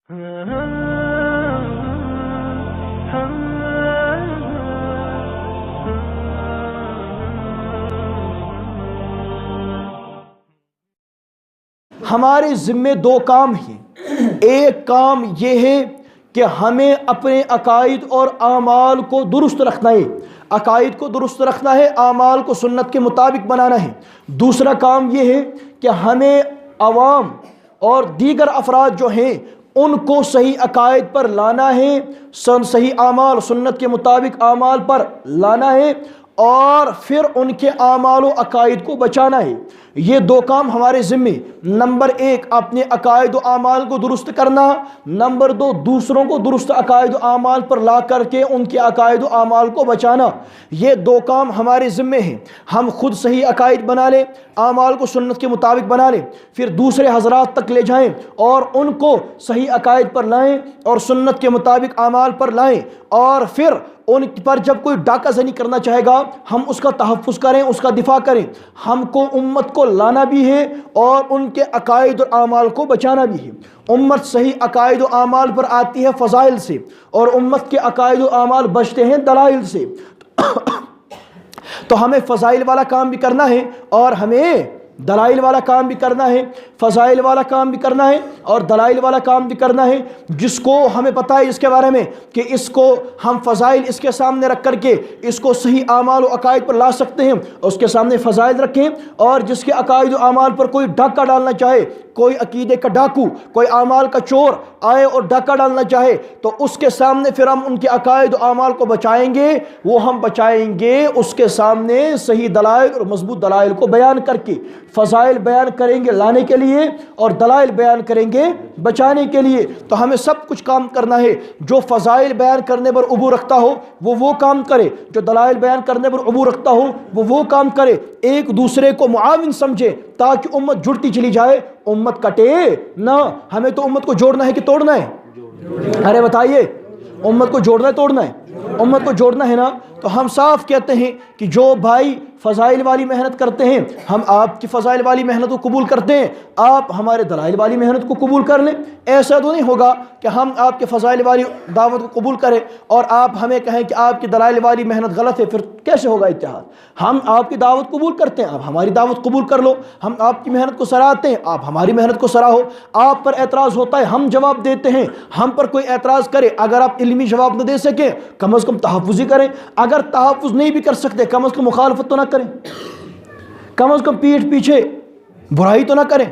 ہمارے ذمے دو کام ہیں. ایک کام یہ ہے کہ ہمیں اپنے عقائد اور اعمال کو درست رکھنا ہے، عقائد کو درست رکھنا ہے، اعمال کو سنت کے مطابق بنانا ہے. دوسرا کام یہ ہے کہ ہمیں عوام اور دیگر افراد جو ہیں ان کو صحیح عقائد پر لانا ہے، صحیح اعمال سنت کے مطابق اعمال پر لانا ہے، اور پھر ان کے اعمال و عقائد کو بچانا ہے. یہ دو کام ہمارے ذمے. نمبر ایک اپنے عقائد و اعمال کو درست کرنا، نمبر دو دوسروں کو درست عقائد و اعمال پر لا کر کے ان کے عقائد و اعمال کو بچانا. یہ دو کام ہمارے ذمے ہیں. ہم خود صحیح عقائد بنا لیں، اعمال کو سنت کے مطابق بنا لیں، پھر دوسرے حضرات تک لے جائیں اور ان کو صحیح عقائد پر لائیں اور سنت کے مطابق اعمال پر لائیں، اور پھر ان پر جب کوئی ڈاکہ زنی کرنا چاہے گا ہم اس کا تحفظ کریں، اس کا دفاع کریں. ہم کو امت کو لانا بھی ہے اور ان کے عقائد اور اعمال کو بچانا بھی ہے. امت صحیح عقائد و اعمال پر آتی ہے فضائل سے، اور امت کے عقائد و اعمال بچتے ہیں دلائل سے. تو ہمیں فضائل والا کام بھی کرنا ہے اور ہمیں دلائل والا کام بھی کرنا ہے. فضائل والا کام بھی کرنا ہے اور دلائل والا کام بھی کرنا ہے. جس کو ہمیں پتہ ہے اس کے بارے میں کہ اس کو ہم فضائل اس کے سامنے رکھ کر کے اس کو صحیح اعمال و عقائد پر لا سکتے ہیں، اس کے سامنے فضائل رکھیں. اور جس کے عقائد و اعمال پر کوئی ڈاکہ ڈالنا چاہے، کوئی عقیدے کا ڈاکو، کوئی اعمال کا چور آئے اور ڈاکہ ڈالنا چاہے، تو اس کے سامنے پھر ہم ان کے عقائد و اعمال کو بچائیں گے. وہ ہم بچائیں گے اس کے سامنے صحیح دلائل اور مضبوط دلائل کو بیان کر کے. فضائل بیان کریں گے لانے کے لیے اور دلائل بیان کریں گے بچانے کے لیے. تو ہمیں سب کچھ کام کرنا ہے. جو فضائل بیان کرنے پر عبور رکھتا ہو وہ کام کرے، جو دلائل بیان کرنے پر عبور رکھتا ہو وہ کام کرے. ایک دوسرے کو معاون سمجھے تاکہ امت جڑتی چلی جائے، امت کٹے نہ. ہمیں تو امت کو جوڑنا ہے کہ توڑنا ہے؟ ارے بتائیے، امت کو جوڑنا ہے توڑنا ہے؟ امت کو جوڑنا ہے نا. تو ہم صاف کہتے ہیں کہ جو بھائی فضائل والی محنت کرتے ہیں ہم آپ کی فضائل والی محنت کو قبول کرتے ہیں، آپ ہمارے دلائل والی محنت کو قبول کر لیں. ایسا تو نہیں ہوگا کہ ہم آپ کے فضائل والی دعوت کو قبول کریں اور آپ ہمیں کہیں کہ آپ کی دلائل والی محنت غلط ہے. پھر کیسے ہوگا اتحاد؟ ہم آپ کی دعوت قبول کرتے ہیں، آپ ہماری دعوت قبول کر لو. ہم آپ کی محنت کو سراہتے ہیں، آپ ہماری محنت کو سراہو. آپ پر اعتراض ہوتا ہے ہم جواب دیتے ہیں. ہم پر کوئی اعتراض کرے، اگر آپ علمی جواب نہ دے سکیں کم از کم تحفظ ہی کریں. اگر تحفظ نہیں بھی کر سکتے کم از کم مخالفت تو نہ کریں، کم از کم پیٹھ پیچھے برائی تو نہ کریں.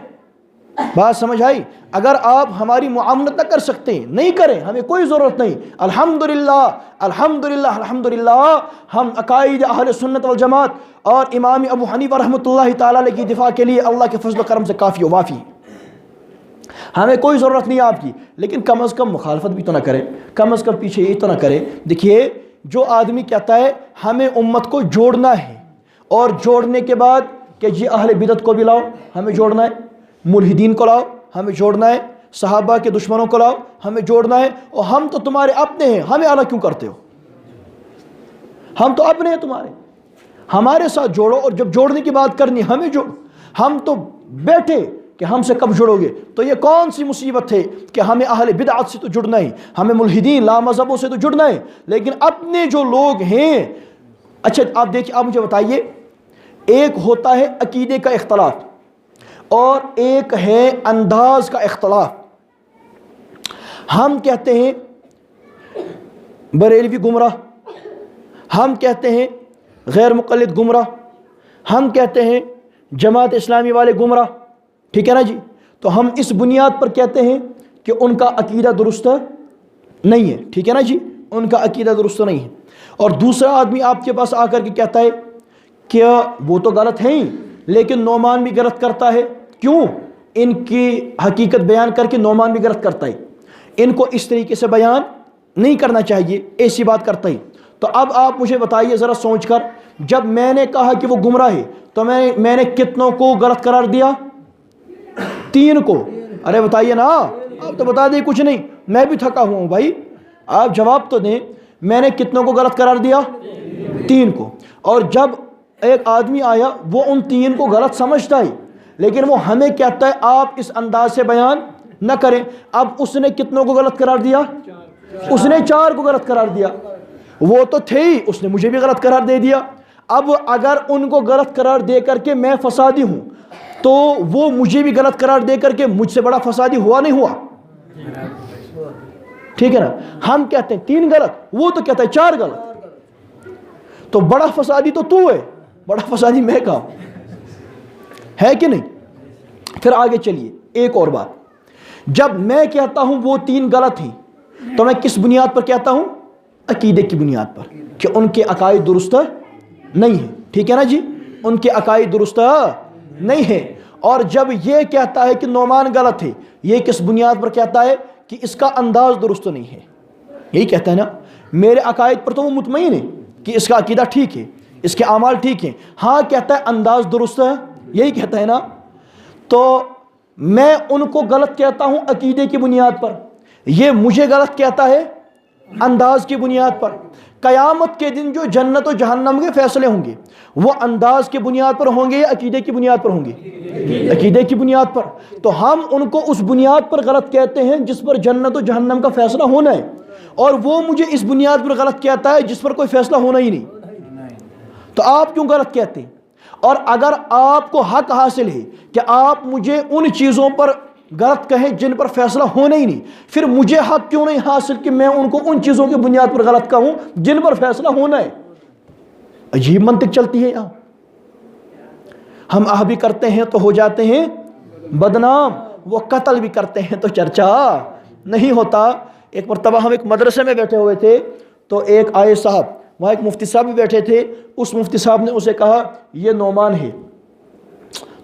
بات سمجھ آئی؟ اگر آپ ہماری معاونت نہ کر سکتے ہیں نہیں کریں، ہمیں کوئی ضرورت نہیں. الحمدللہ الحمدللہ الحمدللہ ہم عقائد اہل سنت والجماعت اور امام ابو حنیفہ رحمۃ اللہ تعالیٰ علیہ کی دفاع کے لیے اللہ کے فضل و کرم سے کافی و وافی. ہمیں کوئی ضرورت نہیں آپ کی، لیکن کم از کم مخالفت بھی تو نہ کریں، کم از کم پیچھے یہ تو نہ کریں. دیکھیے، جو آدمی کہتا ہے ہمیں امت کو جوڑنا ہے، اور جوڑنے کے بعد کہ جی اہل بدعت کو بھی لاؤ ہمیں جوڑنا ہے، ملحدین کو لاؤ ہمیں جوڑنا ہے، صحابہ کے دشمنوں کو لاؤ ہمیں جوڑنا ہے، اور ہم تو تمہارے اپنے ہیں ہمیں الگ کیوں کرتے ہو؟ ہم تو اپنے ہیں تمہارے، ہمارے ساتھ جوڑو. اور جب جوڑنے کی بات کرنی ہمیں جوڑو. ہم تو بیٹھے کہ ہم سے کب جڑو گے؟ تو یہ کون سی مصیبت ہے کہ ہمیں اہل بدعت سے تو جڑنا ہے، ہمیں ملحدین لامذہبوں سے تو جڑنا ہے، لیکن اپنے جو لوگ ہیں. اچھا آپ دیکھیں، آپ مجھے بتائیے، ایک ہوتا ہے عقیدے کا اختلاف اور ایک ہے انداز کا اختلاف. ہم کہتے ہیں بریلوی گمراہ، ہم کہتے ہیں غیر مقلد گمراہ، ہم کہتے ہیں جماعت اسلامی والے گمراہ، ٹھیک ہے نا جی؟ تو ہم اس بنیاد پر کہتے ہیں کہ ان کا عقیدہ درست نہیں ہے، ٹھیک ہے نا جی؟ ان کا عقیدہ درست نہیں ہے. اور دوسرا آدمی آپ کے پاس آ کر کے کہتا ہے کہ وہ تو غلط ہیں ہی، لیکن نعمان بھی غلط کرتا ہے. کیوں؟ ان کی حقیقت بیان کر کے نعمان بھی غلط کرتا ہے، ان کو اس طریقے سے بیان نہیں کرنا چاہیے، ایسی بات کرتا ہے. تو اب آپ مجھے بتائیے ذرا سوچ کر، جب میں نے کہا کہ وہ گمراہ ہے تو میں نے کتنوں کو غلط قرار دیا؟ 3 کو. ارے بتائیے نا، آپ تو بتا دیں کچھ نہیں، میں بھی تھکا ہوا ہوں بھائی، آپ جواب تو دیں. میں نے کتنوں کو غلط قرار دیا؟ 3 کو. اور جب ایک آدمی آیا وہ ان 3 کو غلط سمجھتا ہے، لیکن وہ ہمیں کہتا ہے آپ اس انداز سے بیان نہ کریں. اب اس نے کتنوں کو غلط قرار دیا؟ اس نے 4 کو غلط قرار دیا. وہ تو تھے ہی, اس نے مجھے بھی غلط قرار دے دیا. اب اگر ان کو غلط قرار دے کر کے میں فسادی ہوں تو وہ مجھے بھی غلط قرار دے کر کے مجھ سے بڑا فسادی ہوا نہیں ہوا؟ ٹھیک ہے نا. ہم کہتے ہیں 3 غلط, وہ تو کہتا ہے 4 غلط. تو بڑا فسادی تو ہے, بڑا فسادی میں کہا ہے کہ نہیں. پھر آگے چلیے ایک اور بات. جب میں کہتا ہوں وہ 3 غلط ہیں تو میں کس بنیاد پر کہتا ہوں؟ عقیدے کی بنیاد پر, کہ ان کے عقائد درست نہیں ہیں. ٹھیک ہے نا جی, ان کے عقائد درست نہیں ہیں. اور جب یہ کہتا ہے کہ نعمان غلط ہے, یہ کس بنیاد پر کہتا ہے؟ کہ اس کا انداز درست نہیں ہے. یہی کہتا ہے نا, میرے عقائد پر تو وہ مطمئن ہے کہ اس کا عقیدہ ٹھیک ہے, اس کے اعمال ٹھیک ہیں. ہاں کہتا ہے انداز درست ہے, یہی کہتا ہے نا. تو میں ان کو غلط کہتا ہوں عقیدے کی بنیاد پر, یہ مجھے غلط کہتا ہے انداز کی بنیاد پر. قیامت کے دن جو جنت و جہنم کے فیصلے ہوں گے وہ انداز کی بنیاد پر ہوں گے یا عقیدے کی بنیاد پر ہوں گے؟ عقیدے کی بنیاد پر. تو ہم ان کو اس بنیاد پر غلط کہتے ہیں جس پر جنت و جہنم کا فیصلہ ہونا ہے, اور وہ مجھے اس بنیاد پر غلط کہتا ہے جس پر کوئی فیصلہ ہونا ہی نہیں. تو آپ کیوں غلط کہتے ہیں؟ اور اگر آپ کو حق حاصل ہے کہ آپ مجھے ان چیزوں پر غلط کہیں جن پر فیصلہ ہونا ہی نہیں, پھر مجھے حق کیوں نہیں حاصل کہ میں ان کو ان چیزوں کی بنیاد پر غلط کہوں جن پر فیصلہ ہونا ہے؟ عجیب منطق چلتی ہے یہاں. ہم آہ بھی کرتے ہیں تو ہو جاتے ہیں بدنام, وہ قتل بھی کرتے ہیں تو چرچا نہیں ہوتا. ایک مرتبہ ہم ایک مدرسے میں بیٹھے ہوئے تھے تو ایک آئے صاحب, وہاں ایک مفتی صاحب بھی بیٹھے تھے. اس مفتی صاحب نے اسے کہا یہ نعمان ہے.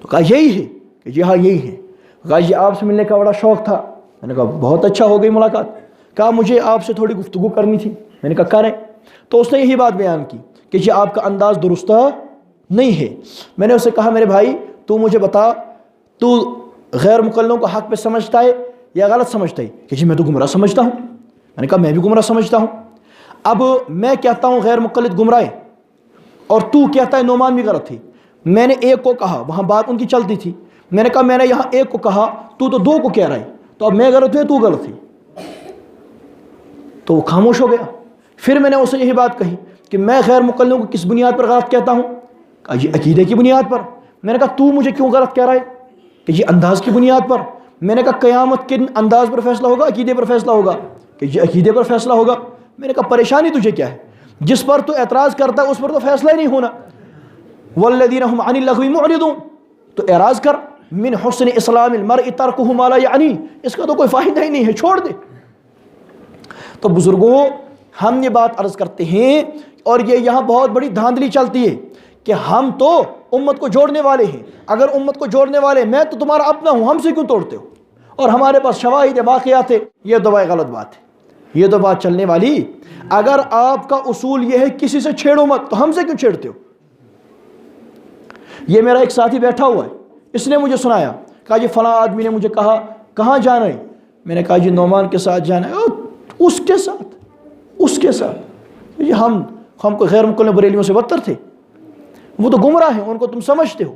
تو کہا یہی ہے؟ کہ جی ہاں یہی ہے. کہا جی آپ سے ملنے کا بڑا شوق تھا. میں نے کہا بہت اچھا ہو گئی ملاقات. کہا مجھے آپ سے تھوڑی گفتگو کرنی تھی. میں نے کہا کریں. تو اس نے یہی بات بیان کی کہ جی آپ کا انداز درست نہیں ہے. میں نے اسے کہا میرے بھائی تو مجھے بتا, تو غیر مقلدوں کو حق پہ سمجھتا ہے یا غلط سمجھتا ہے؟ کہ جی میں تو گمراہ سمجھتا ہوں. میں نے کہا میں بھی گمراہ سمجھتا ہوں. اب میں کہتا ہوں غیر مقلد گمراہ ہے اور تو کہتا ہے نعمان بھی غلط تھی. میں نے ایک کو کہا, وہاں بات ان کی چلتی تھی, میں نے کہا میں نے یہاں ایک کو کہا, تو 2 کو کہہ رہا ہے, تو اب میں غلط ہوں تو غلط ہے. تو وہ خاموش ہو گیا. پھر میں نے اسے یہی بات کہی کہ میں غیر مقلدوں کو کس بنیاد پر غلط کہتا ہوں؟ کہا جی عقیدے کی بنیاد پر. میں نے کہا تو مجھے کیوں غلط کہہ رہا ہے؟ کہ جی انداز کی بنیاد پر. میں نے کہا قیامت کے انداز پر فیصلہ ہوگا عقیدے پر فیصلہ ہوگا؟ کہ جی عقیدے پر فیصلہ ہوگا. میں نے کہا پریشانی تجھے کیا ہے؟ جس پر تو اعتراض کرتا ہے اس پر تو فیصلہ ہی نہیں ہونا. والذین هم عن اللغو معرضون, تو اعراض کر. من حسن اسلام المرء ترکہ ما لا یعنی, اس کا تو کوئی فائدہ ہی نہیں ہے, چھوڑ دے. تو بزرگوں ہم یہ بات عرض کرتے ہیں, اور یہ یہاں بہت بڑی دھاندلی چلتی ہے کہ ہم تو امت کو جوڑنے والے ہیں. اگر امت کو جوڑنے والے, میں تو تمہارا اپنا ہوں, ہم سے کیوں توڑتے ہو؟ اور ہمارے پاس شواہد واقعات ہے. یہ تو بھائی غلط بات ہے, یہ تو بات چلنے والی. اگر آپ کا اصول یہ ہے کسی سے چھیڑو مت, تو ہم سے کیوں چھیڑتے ہو؟ یہ میرا ایک ساتھی بیٹھا ہوا ہے, اس نے مجھے سنایا, کہا جی فلاں آدمی نے مجھے کہا کہاں جانا ہے؟ میں نے کہا جی نعمان کے ساتھ جانا ہے. اس کے ساتھ, اس کے ساتھ. یہ ہم کو غیر مقلد بریلیوں سے بدتر تھے. وہ تو گمراہ ہیں, ان کو تم سمجھتے ہو,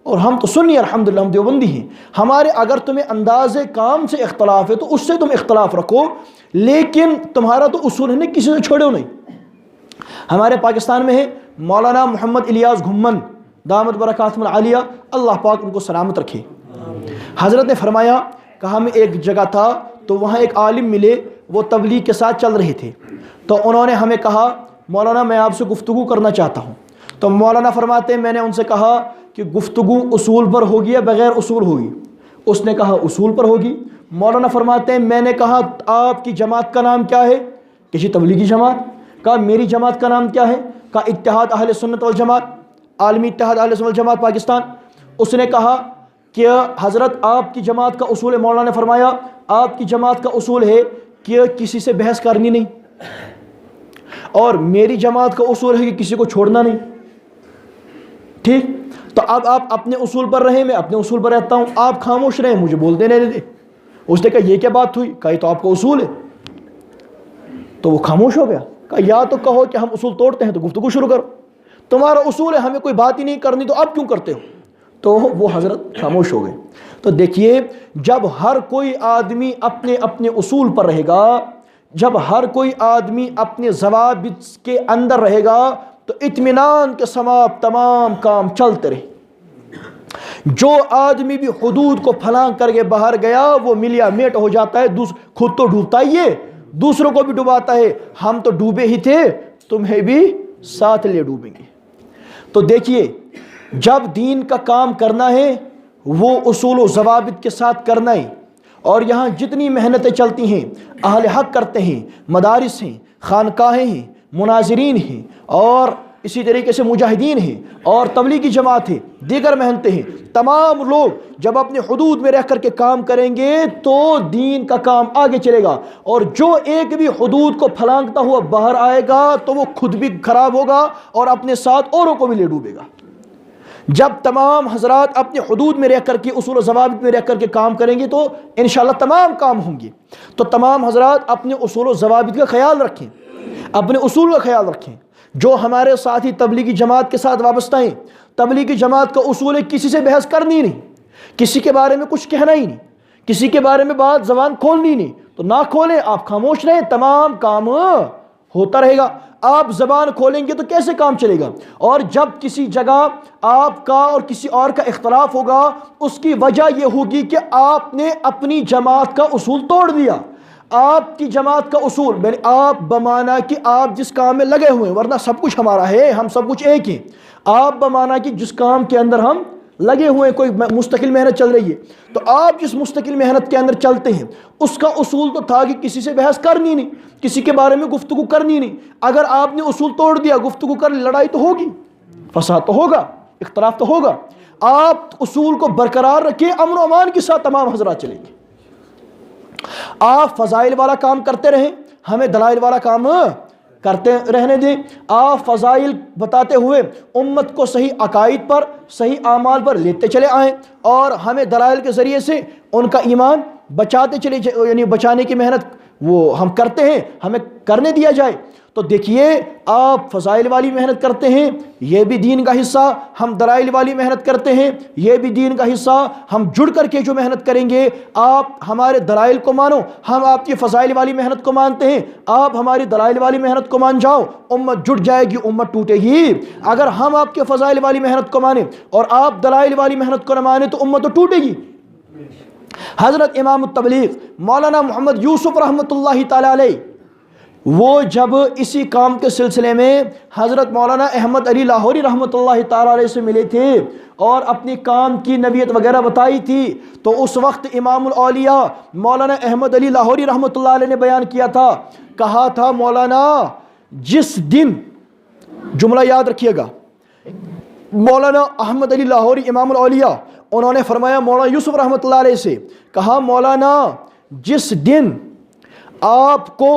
اور ہم تو سنی الحمدللہ, ہم دیوبندی ہیں. ہمارے اگر تمہیں انداز کام سے اختلاف ہے تو اس سے تم اختلاف رکھو, لیکن تمہارا تو اصول ہے نہیں کسی سے چھوڑو نہیں. ہمارے پاکستان میں ہے مولانا محمد الیاس گھمن دامت برکاتہم العالیہ, اللہ پاک ان کو سلامت رکھے. حضرت نے فرمایا, کہا میں ایک جگہ تھا تو وہاں ایک عالم ملے, وہ تبلیغ کے ساتھ چل رہے تھے. تو انہوں نے ہمیں کہا مولانا میں آپ سے گفتگو کرنا چاہتا ہوں. تو مولانا فرماتے ہیں میں نے ان سے کہا کہ گفتگو اصول پر ہوگی یا بغیر اصول ہوگی؟ اس نے کہا اصول پر ہوگی. مولانا فرماتے ہیں میں نے کہا آپ کی جماعت کا نام کیا ہے؟ کسی تبلیغی جماعت. کہا میری جماعت کا نام کیا ہے؟ کہا اتحاد اہل سنت والجماعت, عالمی اتحاد اہل سنت والجماعت پاکستان. اس نے کہا کہ حضرت آپ کی جماعت کا اصول ہے. مولانا نے فرمایا آپ کی جماعت کا اصول ہے کہ کسی سے بحث کرنی نہیں, اور میری جماعت کا اصول ہے کہ کسی کو چھوڑنا نہیں. ٹھیک, تو اب آپ اپنے اصول پر رہیں, میں اپنے اصول پر رہتا ہوں, آپ خاموش رہیں, مجھے بولتے نہیں دے. اس نے کہا یہ کیا بات ہوئی؟ کہا یہ تو آپ کا اصول ہے. تو وہ خاموش ہو گیا. کہا یا تو کہو کہ ہم اصول توڑتے ہیں تو گفتگو شروع کرو, تمہارا اصول ہے ہمیں کوئی بات ہی نہیں کرنی تو اب کیوں کرتے ہو؟ تو وہ حضرت خاموش ہو گئے. تو دیکھیے جب ہر کوئی آدمی اپنے اپنے اصول پر رہے گا، جب ہر کوئی آدمی اپنے ضوابط کے اندر رہے گا تو اطمینان کے ساتھ تمام کام چلتے رہے۔ جو آدمی بھی حدود کو پھلانگ کر کے باہر گیا وہ ملیا میٹ ہو جاتا ہے، خود تو ڈوبتا ہی ہے، دوسروں کو بھی ڈوباتا ہے۔ ہم تو ڈوبے ہی تھے، تمہیں بھی ساتھ لے ڈوبیں گے۔ تو دیکھیے جب دین کا کام کرنا ہے وہ اصول و ضوابط کے ساتھ کرنا ہے، اور یہاں جتنی محنتیں چلتی ہیں، اہل حق کرتے ہیں، مدارس ہیں، خانقاہیں ہیں، مناظرین ہیں، اور اسی طریقے سے مجاہدین ہیں، اور تبلیغی جماعت ہے، دیگر محنتیں ہیں، تمام لوگ جب اپنے حدود میں رہ کر کے کام کریں گے تو دین کا کام آگے چلے گا۔ اور جو ایک بھی حدود کو پھلانگتا ہوا باہر آئے گا تو وہ خود بھی خراب ہوگا اور اپنے ساتھ اوروں کو بھی لے ڈوبے گا۔ جب تمام حضرات اپنے حدود میں رہ کر کے اصول و ضوابط میں رہ کر کے کام کریں گے تو انشاءاللہ تمام کام ہوں گے۔ تو تمام حضرات اپنے اصول و ضوابط کا خیال رکھیں، اپنے اصول کا خیال رکھیں۔ جو ہمارے ساتھی تبلیغی جماعت کے ساتھ وابستہ ہیں، تبلیغی جماعت کا اصول ہے کسی سے بحث کرنی نہیں، کسی کے بارے میں کچھ کہنا ہی نہیں، کسی کے بارے میں بات زبان کھولنی نہیں، تو نہ کھولیں، آپ خاموش رہیں، تمام کام ہوتا رہے گا۔ آپ زبان کھولیں گے تو کیسے کام چلے گا؟ اور جب کسی جگہ آپ کا اور کسی اور کا اختلاف ہوگا اس کی وجہ یہ ہوگی کہ آپ نے اپنی جماعت کا اصول توڑ دیا۔ آپ کی جماعت کا اصول یعنی آپ بمانا کہ آپ جس کام میں لگے ہوئے ہیں، ورنہ سب کچھ ہمارا ہے، ہم سب کچھ ایک ہیں، آپ بمانا کہ جس کام کے اندر ہم لگے ہوئے ہیں، کوئی مستقل محنت چل رہی ہے، تو آپ جس مستقل محنت کے اندر چلتے ہیں اس کا اصول تو تھا کہ کسی سے بحث کرنی نہیں، کسی کے بارے میں گفتگو کرنی نہیں۔ اگر آپ نے اصول توڑ دیا، گفتگو کر لی، لڑائی تو ہوگی، فساد تو ہوگا، اختلاف تو ہوگا۔ آپ اصول کو برقرار رکھیں، امن و امان کے ساتھ تمام حضرات چلیں گے۔ آپ فضائل والا کام کرتے رہیں، ہمیں دلائل والا کام کرتے رہنے دیں۔ آپ فضائل بتاتے ہوئے امت کو صحیح عقائد پر، صحیح اعمال پر لیتے چلے آئیں، اور ہمیں دلائل کے ذریعے سے ان کا ایمان بچاتے چلے، یعنی بچانے کی محنت وہ ہم کرتے ہیں، ہمیں کرنے دیا جائے۔ تو دیکھیے آپ فضائل والی محنت کرتے ہیں، یہ بھی دین کا حصہ، ہم دلائل والی محنت کرتے ہیں، یہ بھی دین کا حصہ۔ ہم جڑ کر کے جو محنت کریں گے، آپ ہمارے دلائل کو مانو، ہم آپ کی فضائل والی محنت کو مانتے ہیں، آپ ہماری دلائل والی محنت کو مان جاؤ، امت جڑ جائے گی، امت ٹوٹے گی۔ اگر ہم آپ کے فضائل والی محنت کو مانیں اور آپ دلائل والی محنت کو نہ مانیں تو امت تو ٹوٹے گی۔ حضرت امام التبلیغ مولانا محمد یوسف رحمۃ اللہ تعالی علیہ وہ جب اسی کام کے سلسلے میں حضرت مولانا احمد علی لاہوری رحمۃ اللہ تعالی علیہ سے ملے تھے اور اپنی کام کی نوعیت وغیرہ بتائی تھی، تو اس وقت امام الاولیاء مولانا احمد علی لاہوری رحمۃ اللہ علیہ نے بیان کیا تھا، کہا تھا مولانا جس دن، جملہ یاد رکھیے گا، مولانا احمد علی لاہوری امام الاولیاء انہوں نے فرمایا مولانا یوسف رحمۃ اللہ علیہ سے، کہا مولانا جس دن آپ کو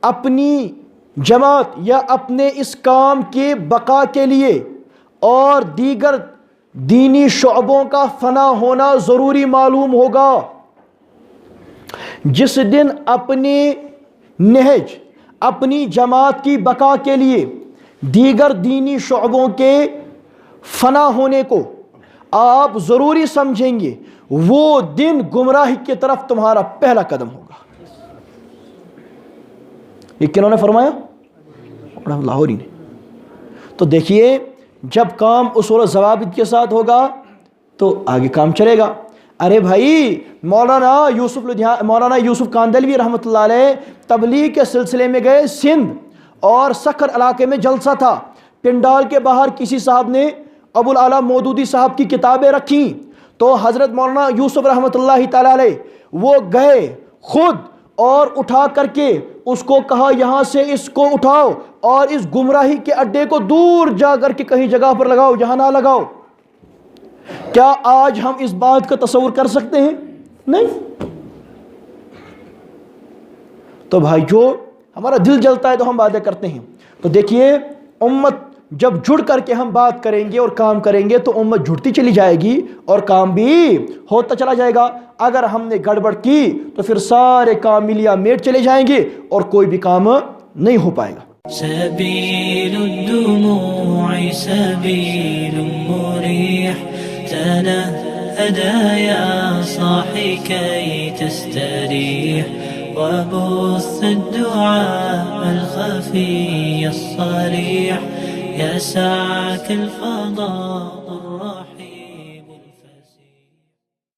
اپنی جماعت یا اپنے اس کام کے بقا کے لیے اور دیگر دینی شعبوں کا فنا ہونا ضروری معلوم ہوگا، جس دن اپنی نہج، اپنی جماعت کی بقا کے لیے دیگر دینی شعبوں کے فنا ہونے کو آپ ضروری سمجھیں گے، وہ دن گمراہی کی طرف تمہارا پہلا قدم ہوگا۔ یہ کنہوں نے فرمایا؟ لاہوری نے۔ تو دیکھیے جب کام اصول و ضوابط کے ساتھ ہوگا تو آگے کام چلے گا۔ ارے بھائی مولانا یوسف کاندلوی رحمۃ اللہ علیہ تبلیغ کے سلسلے میں گئے سندھ، اور سکھر علاقے میں جلسہ تھا، پنڈال کے باہر کسی صاحب نے ابو الاعلیٰ مودودی صاحب کی کتابیں رکھیں، تو حضرت مولانا یوسف رحمۃ اللہ تعالی علیہ وہ گئے خود اور اٹھا کر کے اس کو کہا یہاں سے اس کو اٹھاؤ اور اس گمراہی کے اڈے کو دور جا کر کے کہیں جگہ پر لگاؤ جہاں نہ لگاؤ۔ کیا آج ہم اس بات کا تصور کر سکتے ہیں؟ نہیں۔ تو بھائی جو ہمارا دل جلتا ہے تو ہم باتیں کرتے ہیں۔ تو دیکھیے امت جب جڑ کر کے ہم بات کریں گے اور کام کریں گے تو امت جڑتی چلی جائے گی اور کام بھی ہوتا چلا جائے گا۔ اگر ہم نے گڑبڑ کی تو پھر سارے کام ملیا میٹ چلے جائیں گے اور کوئی بھی کام نہیں ہو پائے گا۔ سبيل الدموع سبيل مريح تنهى أدا يا صاحي كي تستريح، وبث الدعاء الخفي الصريح، يسعك الفضاء الرحيم.